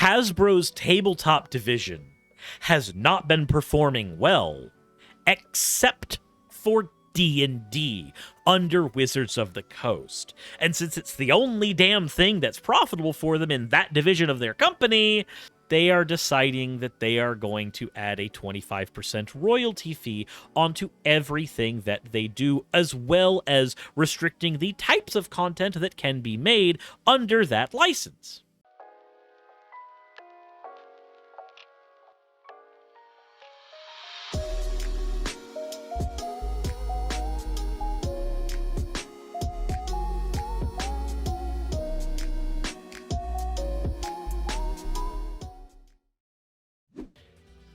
Hasbro's tabletop division has not been performing well, except for D&D under Wizards of the Coast. And since it's the only damn thing that's profitable for them in that division of their company, they are deciding that they are going to add a 25% royalty fee onto everything that they do, as well as restricting the types of content that can be made under that license.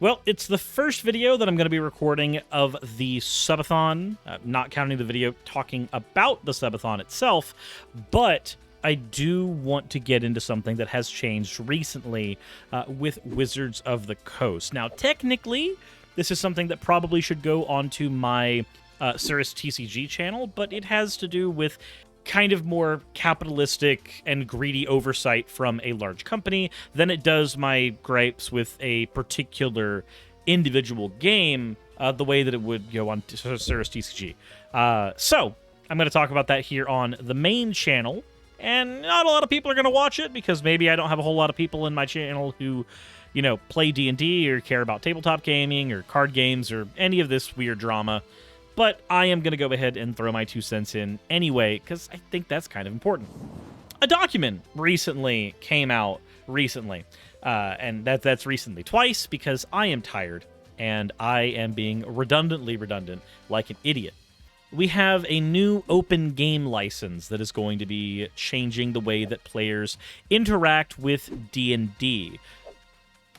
Well, it's the first video that I'm going to be recording of the subathon, not counting the video talking about the subathon itself, but I do want to get into something that has changed recently with Wizards of the Coast. Now, technically, this is something that probably should go onto my Suris TCG channel, but it has to do with kind of more capitalistic and greedy oversight from a large company than it does my gripes with a particular individual game the way that it would go on Suris TCG. So I'm going to talk about that here on the main channel, and not a lot of people are going to watch it because maybe I don't have a whole lot of people in my channel who, you know, play D&D or care about tabletop gaming or card games or any of this weird drama. But I am going to go ahead and throw my 2 cents in anyway, because I think that's kind of important. A document recently came out and that's recently twice, because I am tired, and I am being redundantly redundant like an idiot. We have a new open game license that is going to be changing the way that players interact with D&D.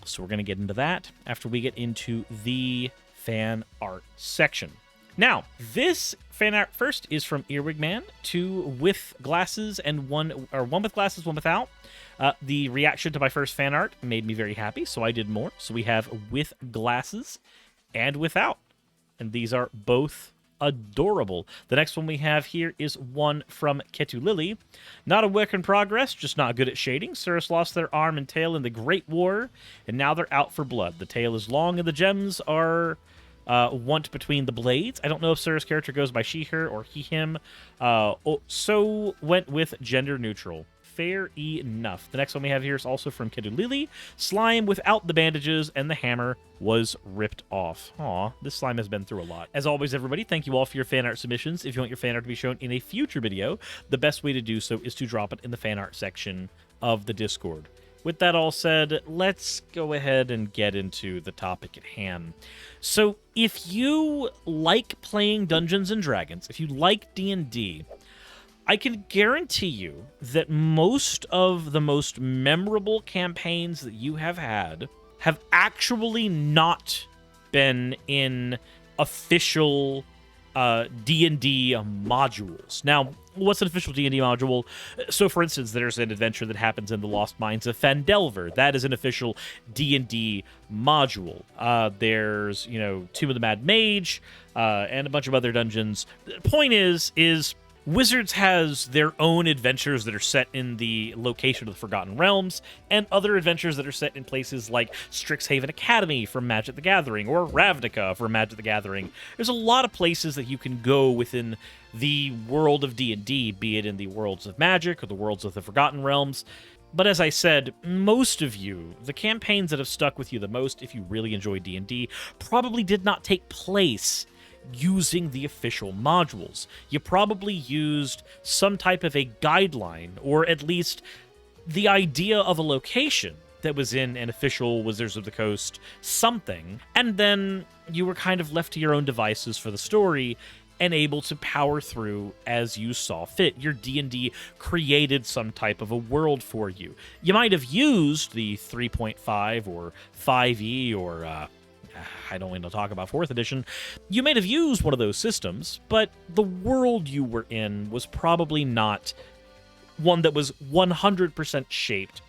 So we're going to get into that after we get into the fan art section. Now, this fan art first is from Earwig Man, 2 with glasses and 1 with glasses, 1 without. The reaction to my first fan art made me very happy, so I did more. So we have with glasses and without, and these are both adorable. The next one we have here is one from Ketu Lily. Not a work in progress, just not good at shading. Suris lost their arm and tail in the Great War, and now they're out for blood. The tail is long and the gems are want between the blades. I don't know if Suris' character goes by she, her, or he, him. So went with gender neutral. Fair enough. The next one we have here is also from Kedu Lily. Slime without the bandages, and the hammer was ripped off. Aw, this slime has been through a lot. As always, everybody, thank you all for your fan art submissions. If you want your fan art to be shown in a future video, the best way to do so is to drop it in the fan art section of the Discord. With that all said, let's go ahead and get into the topic at hand. So, if you like playing Dungeons & Dragons, if you like D&D, I can guarantee you that most of the most memorable campaigns that you have had have actually not been in official D&D modules. Now, what's an official D&D module? So, for instance, there's an adventure that happens in the Lost Mines of Phandelver. That is an official D&D module. There's, you know, Tomb of the Mad Mage, and a bunch of other dungeons. The point is Wizards has their own adventures that are set in the location of the Forgotten Realms, and other adventures that are set in places like Strixhaven Academy from Magic the Gathering, or Ravnica from Magic the Gathering. There's a lot of places that you can go within the world of D&D, be it in the worlds of Magic or the worlds of the Forgotten Realms. But as I said, most of you, the campaigns that have stuck with you the most, if you really enjoy D&D, probably did not take place using the official modules. You probably used some type of a guideline, or at least the idea of a location that was in an official Wizards of the Coast something, and then you were kind of left to your own devices for the story and able to power through as you saw fit. Your D&D created some type of a world for you. You might have used the 3.5 or 5e or I don't want to talk about 4th edition. You may have used one of those systems, but the world you were in was probably not one that was 100% shaped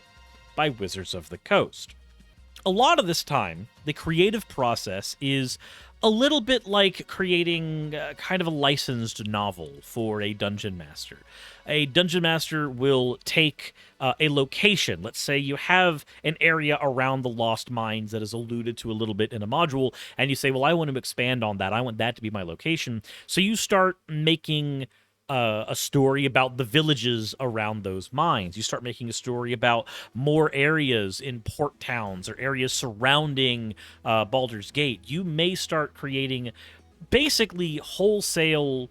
by Wizards of the Coast. A lot of this time, the creative process is a little bit like creating kind of a licensed novel for a dungeon master. A dungeon master will take a location. Let's say you have an area around the Lost Mines that is alluded to a little bit in a module, and you say, well, I want to expand on that. I want that to be my location. So you start making a story about the villages around those mines. You start making a story about more areas in port towns or areas surrounding Baldur's Gate. You may start creating basically wholesale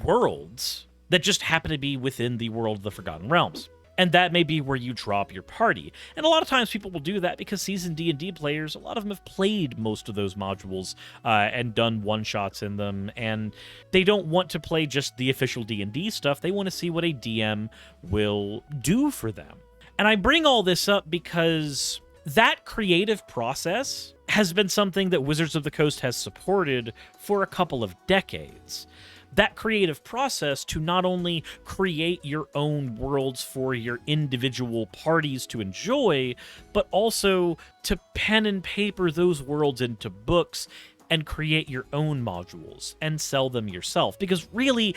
worlds that just happen to be within the world of the Forgotten Realms. And that may be where you drop your party. And a lot of times people will do that because seasoned D&D players, a lot of them have played most of those modules and done one-shots in them, and they don't want to play just the official D&D stuff. They want to see what a DM will do for them. And I bring all this up because that creative process has been something that Wizards of the Coast has supported for a couple of decades. That creative process to not only create your own worlds for your individual parties to enjoy, but also to pen and paper those worlds into books and create your own modules and sell them yourself. Because really,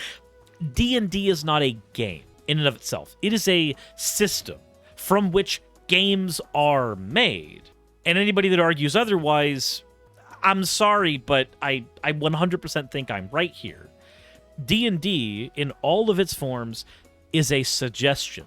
D&D is not a game in and of itself. It is a system from which games are made. And anybody that argues otherwise, I'm sorry, but I 100% think I'm right here. D&D, in all of its forms, is a suggestion.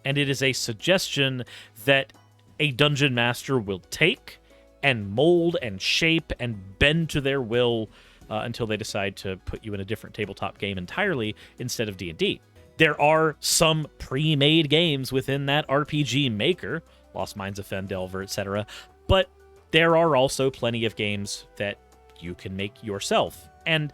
And it is a suggestion that a dungeon master will take and mold and shape and bend to their will until they decide to put you in a different tabletop game entirely instead of D&D. There are some pre-made games within that RPG maker, Lost Mines of Fendelver, etc., but there are also plenty of games that you can make yourself. And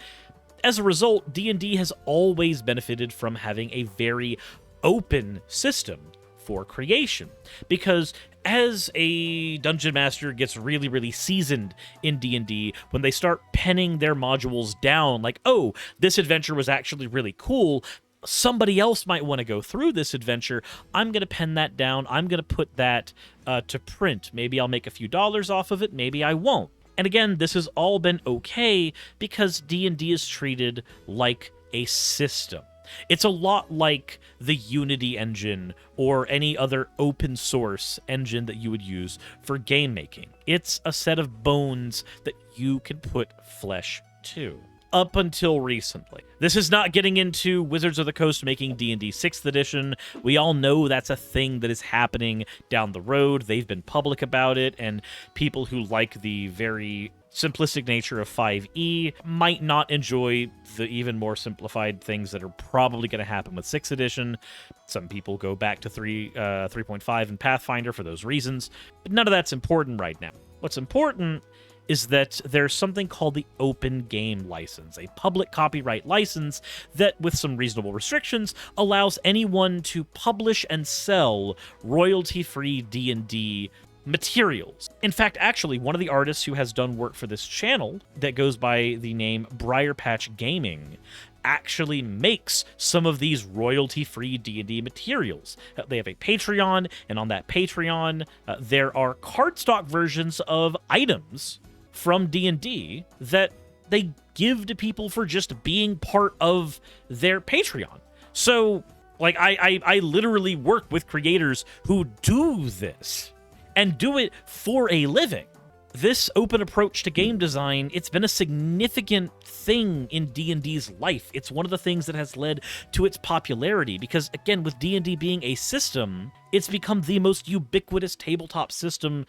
as a result, D&D has always benefited from having a very open system for creation. Because as a dungeon master gets really, really seasoned in D&D, when they start penning their modules down, like, oh, this adventure was actually really cool, somebody else might want to go through this adventure, I'm going to pen that down, I'm going to put that to print. Maybe I'll make a few dollars off of it, maybe I won't. And again, this has all been okay because D&D is treated like a system. It's a lot like the Unity engine or any other open source engine that you would use for game making. It's a set of bones that you can put flesh to. Up until recently. This is not getting into Wizards of the Coast making D&D 6th edition. We all know that's a thing that is happening down the road. They've been public about it, and people who like the very simplistic nature of 5e might not enjoy the even more simplified things that are probably going to happen with 6th edition. Some people go back to 3.5 and Pathfinder for those reasons, but none of that's important right now. What's important is that there's something called the Open Game License, a public copyright license that, with some reasonable restrictions, allows anyone to publish and sell royalty-free D&D materials. In fact, actually, one of the artists who has done work for this channel that goes by the name Briarpatch Gaming actually makes some of these royalty-free D&D materials. They have a Patreon, and on that Patreon, there are cardstock versions of items from D&D that they give to people for just being part of their Patreon. So, like, I literally work with creators who do this and do it for a living. This open approach to game design, it's been a significant thing in D&D's life. It's one of the things that has led to its popularity because, again, with D&D being a system, it's become the most ubiquitous tabletop system,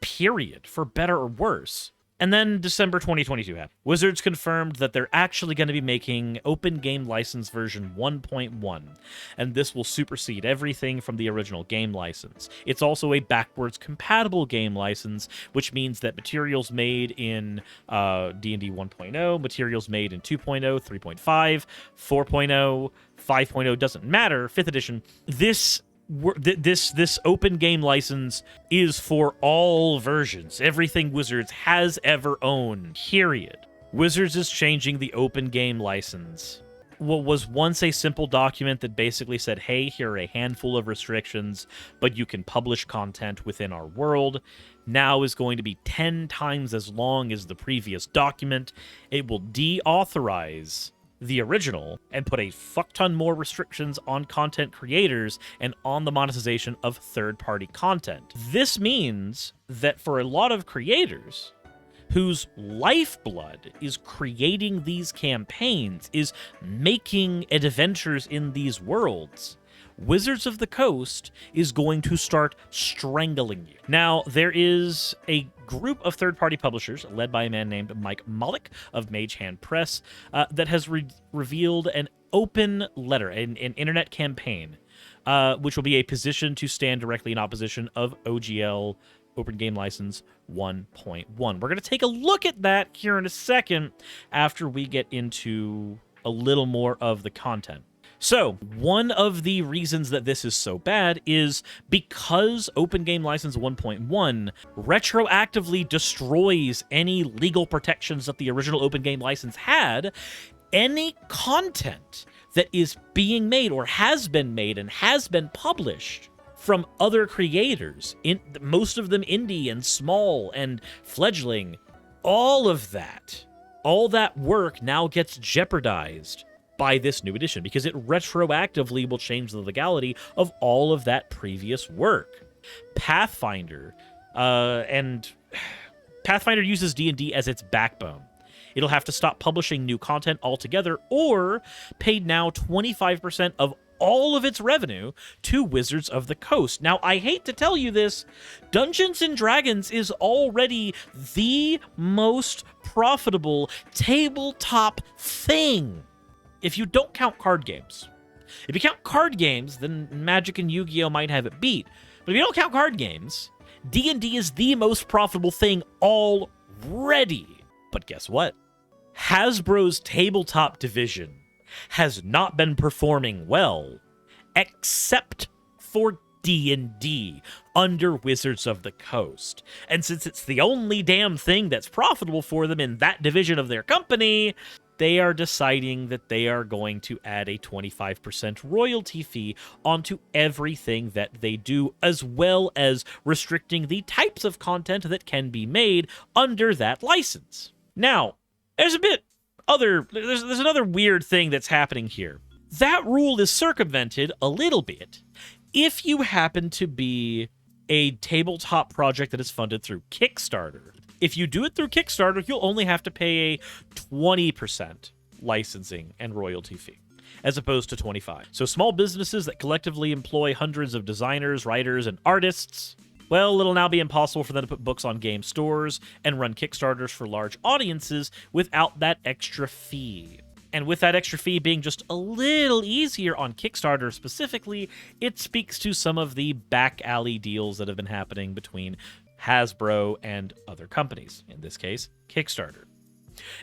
period, for better or worse. And then December 2022 happened. Wizards confirmed that they're actually going to be making Open Game License version 1.1, and this will supersede everything from the original game license. It's also a backwards compatible game license, which means that materials made in D&D 1.0, materials made in 2.0, 3.5, 4.0, 5.0, doesn't matter, 5th edition, this open game license is for all versions, everything Wizards has ever owned, period. Wizards is changing the open game license what was once a simple document that basically said, hey, here are a handful of restrictions, but you can publish content within our world, now is going to be 10 times as long as the previous document. It will deauthorize the original and put a fuck ton more restrictions on content creators and on the monetization of third-party content. This means that for a lot of creators whose lifeblood is creating these campaigns, is making adventures in these worlds, Wizards of the Coast is going to start strangling you. Now, there is a group of third-party publishers led by a man named Mike Malik of Mage Hand Press that has revealed an open letter, an internet campaign, which will be a position to stand directly in opposition of OGL, Open Game License 1.1. We're going to take a look at that here in a second after we get into a little more of the content. So, one of the reasons that this is so bad is because Open Game License 1.1 retroactively destroys any legal protections that the original Open Game License had. Any content that is being made or has been made and has been published from other creators, most of them indie and small and fledgling, all that work now gets jeopardized by this new edition because it retroactively will change the legality of all of that previous work. Pathfinder uses D&D as its backbone. It'll have to stop publishing new content altogether or pay now 25% of all of its revenue to Wizards of the Coast. Now, I hate to tell you this, Dungeons & Dragons is already the most profitable tabletop thing. If you don't count card games. If you count card games, then Magic and Yu-Gi-Oh! Might have it beat. But if you don't count card games, D&D is the most profitable thing already. But guess what? Hasbro's tabletop division has not been performing well, except for D&D under Wizards of the Coast. And since it's the only damn thing that's profitable for them in that division of their company, they are deciding that they are going to add a 25% royalty fee onto everything that they do, as well as restricting the types of content that can be made under that license. Now, there's another weird thing that's happening here. That rule is circumvented a little bit if you happen to be a tabletop project that is funded through Kickstarter. If you do it through Kickstarter, you'll only have to pay a 20% licensing and royalty fee, as opposed to 25%. So small businesses that collectively employ hundreds of designers, writers, and artists, well, it'll now be impossible for them to put books on game stores and run Kickstarters for large audiences without that extra fee. And with that extra fee being just a little easier on Kickstarter specifically, it speaks to some of the back alley deals that have been happening between Hasbro and other companies, in this case, Kickstarter.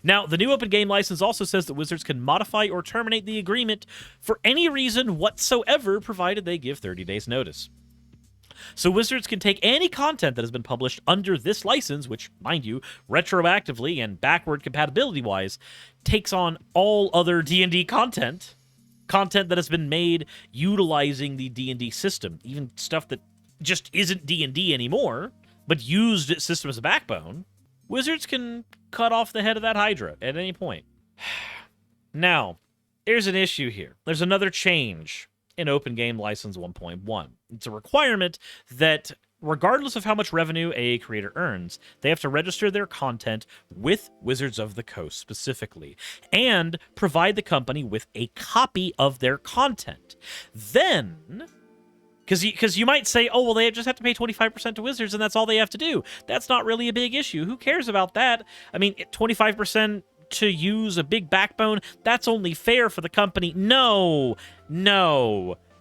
Now, the new Open Game License also says that Wizards can modify or terminate the agreement for any reason whatsoever, provided they give 30 days notice. So Wizards can take any content that has been published under this license, which, mind you, retroactively and backward compatibility-wise, takes on all other D&D content that has been made utilizing the D&D system, even stuff that just isn't D&D anymore, but used its system as a backbone. Wizards can cut off the head of that Hydra at any point. Now, there's an issue here. There's another change in Open Game License 1.1. It's a requirement that regardless of how much revenue a creator earns, they have to register their content with Wizards of the Coast specifically, and provide the company with a copy of their content. Then, because you might say, oh, well, they just have to pay 25% to Wizards, and that's all they have to do. That's not really a big issue. Who cares about that? I mean, 25% to use a big backbone, that's only fair for the company. No,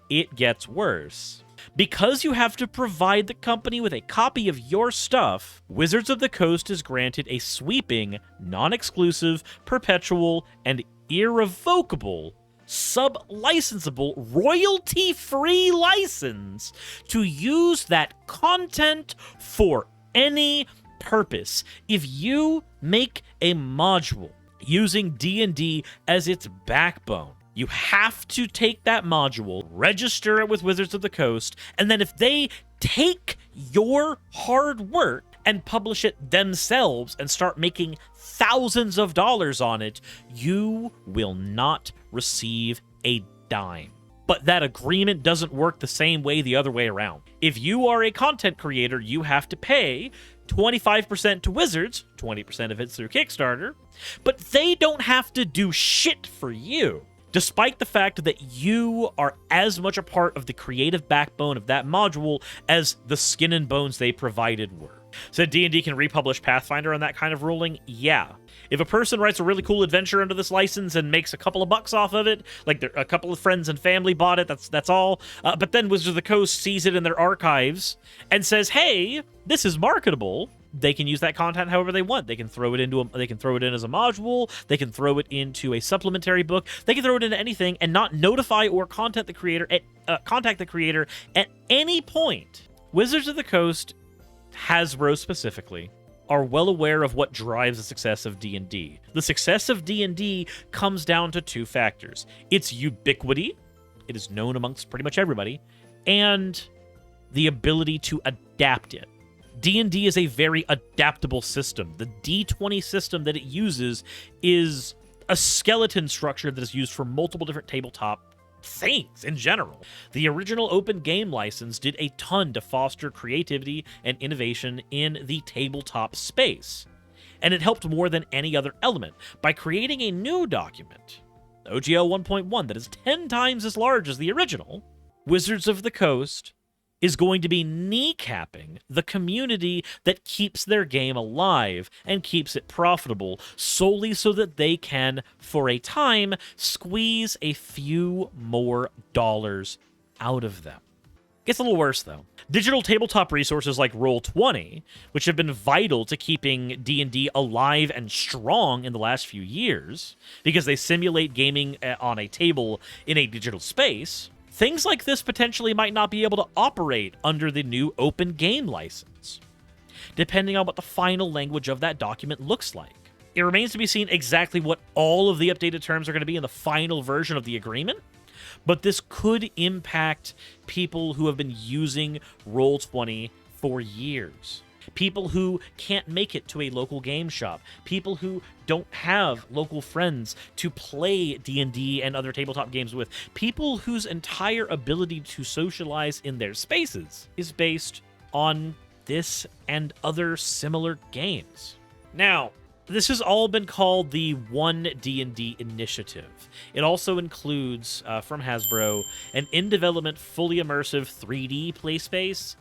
it gets worse. Because you have to provide the company with a copy of your stuff, Wizards of the Coast is granted a sweeping, non-exclusive, perpetual, and irrevocable sub-licensable, royalty-free license to use that content for any purpose. If you make a module using D&D as its backbone, You have to take that module, register it with Wizards of the Coast, and then if they take your hard work and publish it themselves and start making thousands of dollars on it, you will not receive a dime. But that agreement doesn't work the same way the other way around. If you are a content creator, you have to pay 25% to Wizards, 20% of it's through Kickstarter, but they don't have to do shit for you. Despite the fact that you are as much a part of the creative backbone of that module as the skin and bones they provided were. So D&D can republish Pathfinder on that kind of ruling? Yeah. If a person writes a really cool adventure under this license and makes a couple of bucks off of it, like a couple of friends and family bought it, that's all, but then Wizards of the Coast sees it in their archives and says, hey, this is marketable, they can use that content however they want. They can throw it into they can throw it in as a module, they can throw it into a supplementary book, they can throw it into anything and not notify or contact the creator at any point. Wizards of the Coast, Hasbro specifically, are well aware of what drives the success of D&D. The success of D&D comes down to two factors. Its ubiquity, it is known amongst pretty much everybody, and the ability to adapt it. D&D is a very adaptable system. The D20 system that it uses is a skeleton structure that is used for multiple different tabletop things in general. The original open game license did a ton to foster creativity and innovation in the tabletop space, and it helped more than any other element by creating a new document, OGL 1.1, that is 10 times as large as the original. Wizards of the Coast is going to be kneecapping the community that keeps their game alive and keeps it profitable solely so that they can, for a time, squeeze a few more dollars out of them. Gets a little worse, though. Digital tabletop resources like Roll20, which have been vital to keeping D&D alive and strong in the last few years, because they simulate gaming on a table in a digital space, things like this potentially might not be able to operate under the new open game license, depending on what the final language of that document looks like. It remains to be seen exactly what all of the updated terms are going to be in the final version of the agreement, but this could impact people who have been using Roll20 for years. People who can't make it to a local game shop, people who don't have local friends to play D&D and other tabletop games with, people whose entire ability to socialize in their spaces is based on this and other similar games. Now, this has all been called the One D&D Initiative. It also includes, from Hasbro, an in-development, fully immersive 3D play space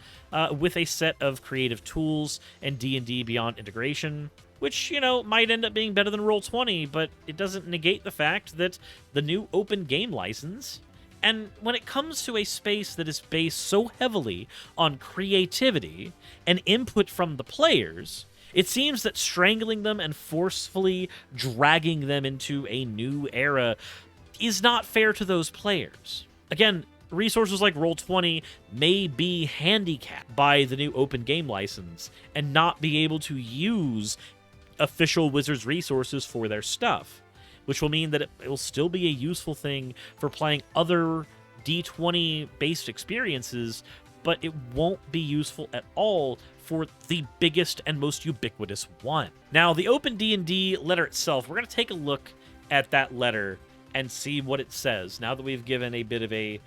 with a set of creative tools and D&D Beyond integration, which, might end up being better than Roll20, but it doesn't negate the fact that the new open game license, and when it comes to a space that is based so heavily on creativity and input from the players, it seems that strangling them and forcefully dragging them into a new era is not fair to those players. Again, resources like Roll20 may be handicapped by the new open game license and not be able to use official Wizards resources for their stuff, which will mean that it will still be a useful thing for playing other D20-based experiences, but it won't be useful at all for the biggest and most ubiquitous one. Now, the Open D&D letter itself, we're going to take a look at that letter and see what it says, now that we've given a bit of a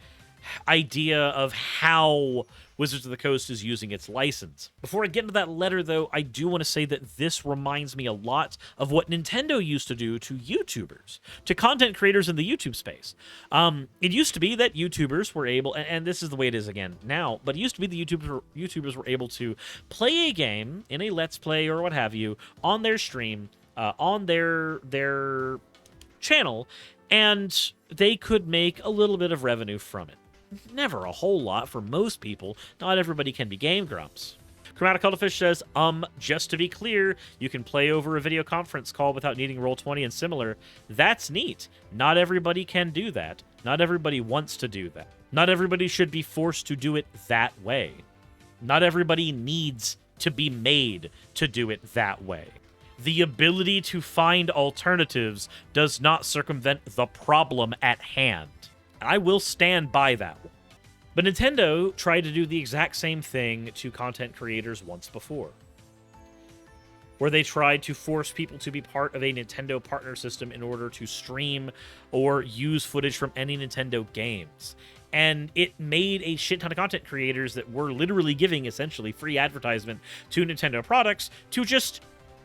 idea of how Wizards of the Coast is using its license. Before I get into that letter, though, I do want to say that this reminds me a lot of what Nintendo used to do to YouTubers, to content creators in the YouTube space. It used to be that YouTubers were able, and this is the way it is again now, but it used to be the YouTubers were able to play a game in a Let's Play or what have you on their stream, on their channel, and they could make a little bit of revenue from it. Never a whole lot for most people. Not everybody can be Game Grumps. Chromatic Cuttlefish says, just to be clear, you can play over a video conference call without needing Roll20 and similar. That's neat. Not everybody can do that. Not everybody wants to do that. Not everybody should be forced to do it that way. Not everybody needs to be made to do it that way. The ability to find alternatives does not circumvent the problem at hand. And I will stand by that one. But Nintendo tried to do the exact same thing to content creators once before, where they tried to force people to be part of a Nintendo partner system in order to stream or use footage from any Nintendo games. And it made a shit ton of content creators that were literally giving essentially free advertisement to Nintendo products to just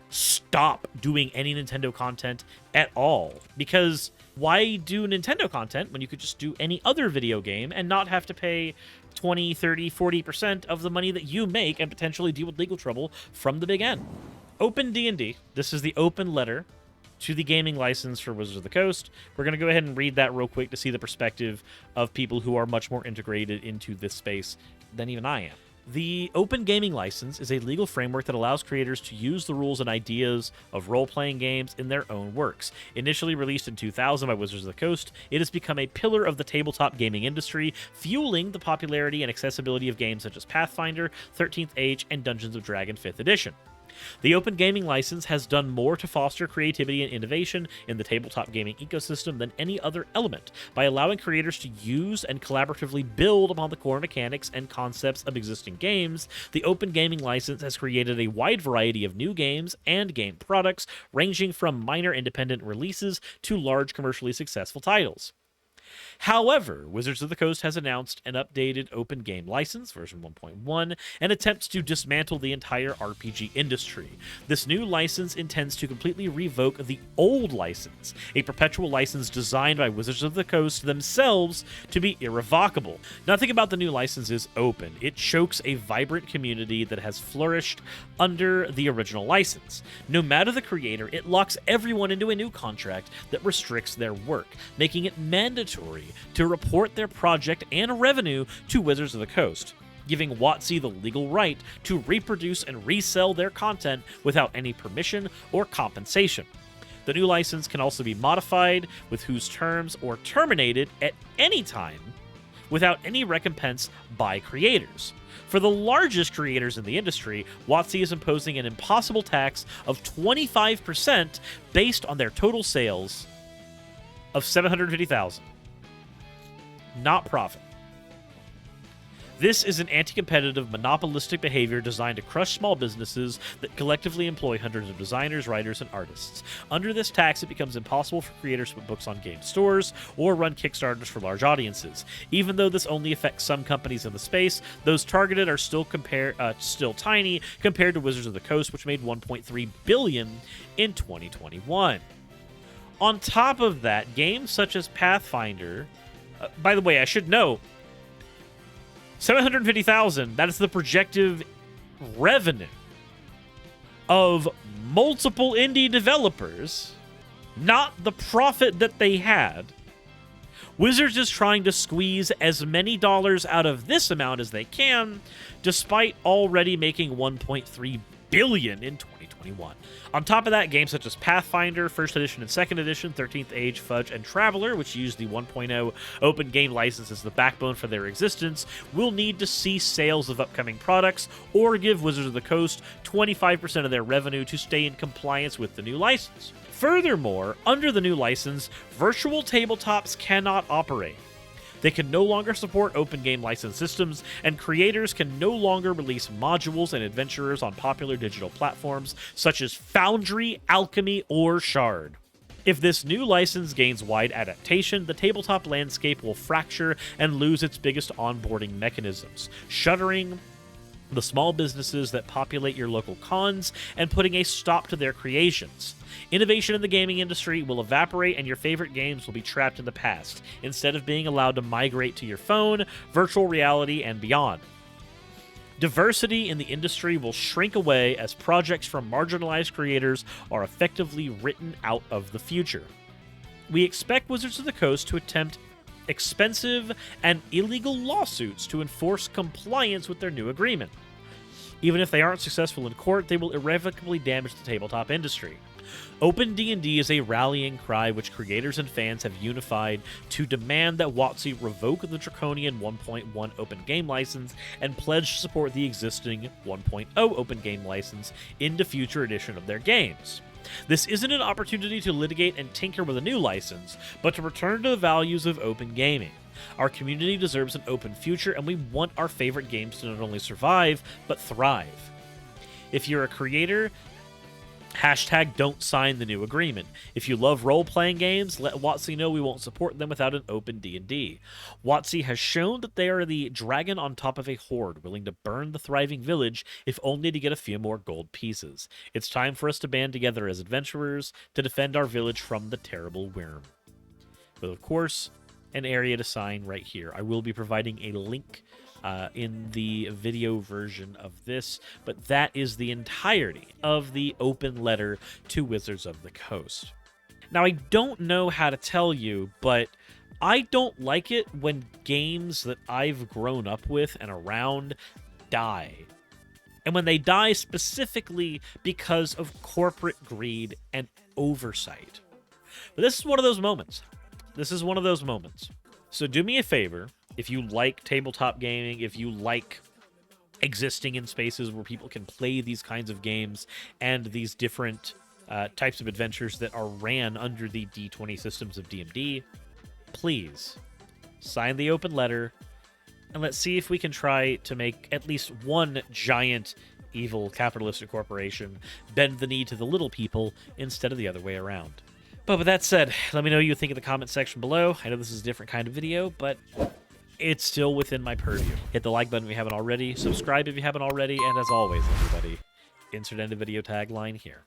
stop doing any Nintendo content at all. Because why do Nintendo content when you could just do any other video game and not have to pay 20, 30, 40% of the money that you make and potentially deal with legal trouble from the big end? Open D&D. This is the open letter to the gaming license for Wizards of the Coast. We're going to go ahead and read that real quick to see the perspective of people who are much more integrated into this space than even I am. The Open Gaming License is a legal framework that allows creators to use the rules and ideas of role-playing games in their own works. Initially released in 2000 by Wizards of the Coast, it has become a pillar of the tabletop gaming industry, fueling the popularity and accessibility of games such as Pathfinder, 13th Age, and Dungeons of Dragon 5th Edition. The Open Gaming License has done more to foster creativity and innovation in the tabletop gaming ecosystem than any other element, by allowing creators to use and collaboratively build upon the core mechanics and concepts of existing games. The Open Gaming License has created a wide variety of new games and game products, ranging from minor independent releases to large commercially successful titles. However, Wizards of the Coast has announced an updated Open Game License, version 1.1, and attempts to dismantle the entire RPG industry. This new license intends to completely revoke the old license, a perpetual license designed by Wizards of the Coast themselves to be irrevocable. Nothing about the new license is open. It chokes a vibrant community that has flourished under the original license. No matter the creator, it locks everyone into a new contract that restricts their work, making it mandatory to report their project and revenue to Wizards of the Coast, giving WotC the legal right to reproduce and resell their content without any permission or compensation. The new license can also be modified with whose terms or terminated at any time without any recompense by creators. For the largest creators in the industry, WotC is imposing an impossible tax of 25% based on their total sales of $750,000. Not profit. This is an anti-competitive, monopolistic behavior designed to crush small businesses that collectively employ hundreds of designers, writers, and artists. Under this tax, it becomes impossible for creators to put books on game stores or run Kickstarters for large audiences. Even though this only affects some companies in the space, those targeted are still tiny compared to Wizards of the Coast, which made $1.3 billion in 2021. On top of that, games such as Pathfinder, by the way, I should know, $750,000, that is the projected revenue of multiple indie developers, not the profit that they had. Wizards is trying to squeeze as many dollars out of this amount as they can, despite already making $1.3 billion in 2021. On top of that, games such as Pathfinder, 1st Edition and 2nd Edition, 13th Age, Fudge, and Traveler, which use the 1.0 Open Game License as the backbone for their existence, will need to cease sales of upcoming products or give Wizards of the Coast 25% of their revenue to stay in compliance with the new license. Furthermore, under the new license, virtual tabletops cannot operate. They can no longer support open game license systems, and creators can no longer release modules and adventurers on popular digital platforms such as Foundry, Alchemy, or Shard. If this new license gains wide adaptation, the tabletop landscape will fracture and lose its biggest onboarding mechanisms, shuttering the small businesses that populate your local cons and putting a stop to their creations. Innovation in the gaming industry will evaporate and your favorite games will be trapped in the past, instead of being allowed to migrate to your phone, virtual reality, and beyond. Diversity in the industry will shrink away as projects from marginalized creators are effectively written out of the future. We expect Wizards of the Coast to attempt expensive and illegal lawsuits to enforce compliance with their new agreement. Even if they aren't successful in court, they will irrevocably damage the tabletop industry. Open D&D is a rallying cry which creators and fans have unified to demand that WotC revoke the draconian 1.1 open game license and pledge to support the existing 1.0 open game license into future edition of their games. This isn't an opportunity to litigate and tinker with a new license, but to return to the values of open gaming. Our community deserves an open future, and we want our favorite games to not only survive, but thrive. If you're a creator, #don't sign the new agreement. If you love role-playing games, let WotC know we won't support them without an open D&D. WotC has shown that they are the dragon on top of a horde, willing to burn the thriving village, if only to get a few more gold pieces. It's time for us to band together as adventurers to defend our village from the terrible worm. But of course, an area to sign right here. I will be providing a link in the video version of this, but that is the entirety of the open letter to Wizards of the Coast. Now, I don't know how to tell you, but I don't like it when games that I've grown up with and around die. And when they die specifically because of corporate greed and oversight. But this is one of those moments. So do me a favor. If you like tabletop gaming, if you like existing in spaces where people can play these kinds of games and these different types of adventures that are ran under the D20 systems of D&D, please sign the open letter, and let's see if we can try to make at least one giant evil capitalistic corporation bend the knee to the little people instead of the other way around. But with that said, let me know what you think in the comment section below. I know this is a different kind of video, but it's still within my purview. Hit the like button if you haven't already, subscribe if you haven't already, and as always, everybody, insert end of video tagline here.